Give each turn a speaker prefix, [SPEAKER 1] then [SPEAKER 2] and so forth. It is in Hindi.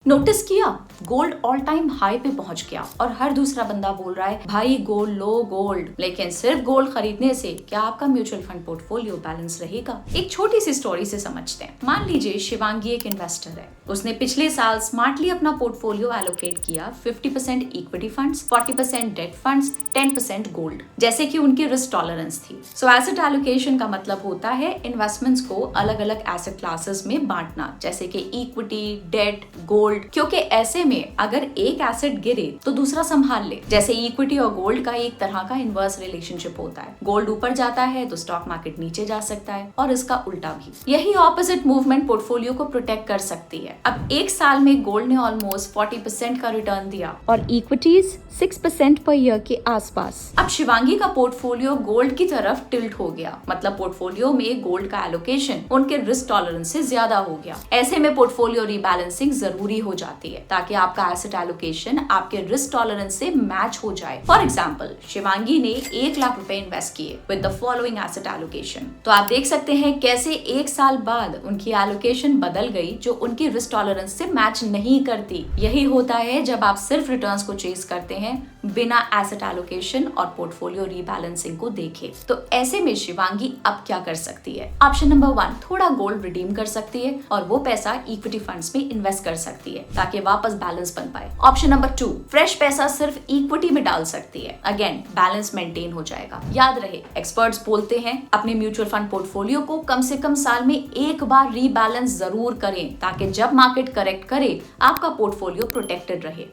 [SPEAKER 1] नोटिस किया, गोल्ड ऑल टाइम हाई पे पहुंच गया और हर दूसरा बंदा बोल रहा है भाई गोल्ड लो गोल्ड। लेकिन सिर्फ गोल्ड खरीदने से क्या आपका म्यूचुअल फंड पोर्टफोलियो बैलेंस रहेगा? एक छोटी सी स्टोरी से समझते हैं। मान लीजिए शिवांगी एक इन्वेस्टर है। उसने पिछले साल स्मार्टली अपना पोर्टफोलियो एलोकेट किया 50% equity funds, 40% date funds, 10% gold, जैसे कि उनकी रिस्क टॉलरेंस थी। सो एसेट एलोकेशन का मतलब होता है इन्वेस्टमेंट्स को अलग अलग एसेट क्लासेस में बांटना, जैसे कि इक्विटी, डेट, गोल्ड, क्योंकि ऐसे में अगर एक एसेट गिरे तो दूसरा संभाल ले। जैसे इक्विटी और गोल्ड का एक तरह का इनवर्स रिलेशनशिप होता है। गोल्ड ऊपर जाता है तो स्टॉक मार्केट नीचे जा सकता है और इसका उल्टा भी। यही ऑपोजिट मूवमेंट पोर्टफोलियो को प्रोटेक्ट कर सकती है। अब एक साल में गोल्ड ने ऑलमोस्ट 40% का रिटर्न दिया
[SPEAKER 2] और इक्विटीज 6% पर ईयर के आसपास।
[SPEAKER 1] अब शिवांगी का पोर्टफोलियो गोल्ड की तरफ टिल्ट हो गया, मतलब पोर्टफोलियो में गोल्ड का एलोकेशन उनके रिस्क टॉलरेंस से ज्यादा हो गया। ऐसे में पोर्टफोलियो रीबैलेंसिंग जरूरी हो जाती है ताकि आपका एसेट एलोकेशन आपके रिस्क टॉलरेंस से मैच हो जाए। फॉर एग्जाम्पल, शिवांगी ने 1 लाख रुपए इन्वेस्ट किए with the following asset allocation. तो आप देख सकते हैं कैसे एक साल बाद उनकी एलोकेशन बदल गई जो उनकी रिस्क टॉलरेंस से मैच नहीं करती। यही होता है जब आप सिर्फ रिटर्न्स को चेज करते हैं बिना एसेट एलोकेशन और पोर्टफोलियो रीबैलेंसिंग को देखे। तो ऐसे में शिवांगी अब क्या कर सकती है? ऑप्शन नंबर 1, थोड़ा गोल्ड रिडीम कर सकती है और वो पैसा इक्विटी फंड्स में इन्वेस्ट कर सकती है ताकि वापस बैलेंस बन पाए। ऑप्शन नंबर 2, फ्रेश पैसा सिर्फ इक्विटी में डाल सकती है। अगेन बैलेंस मेंटेन हो जाएगा। याद रहे, एक्सपर्ट्स बोलते हैं अपने म्यूचुअल फंड पोर्टफोलियो को कम से कम साल में एक बार रीबैलेंस जरूर करें ताकि जब मार्केट करेक्ट करे आपका पोर्टफोलियो प्रोटेक्टेड रहे।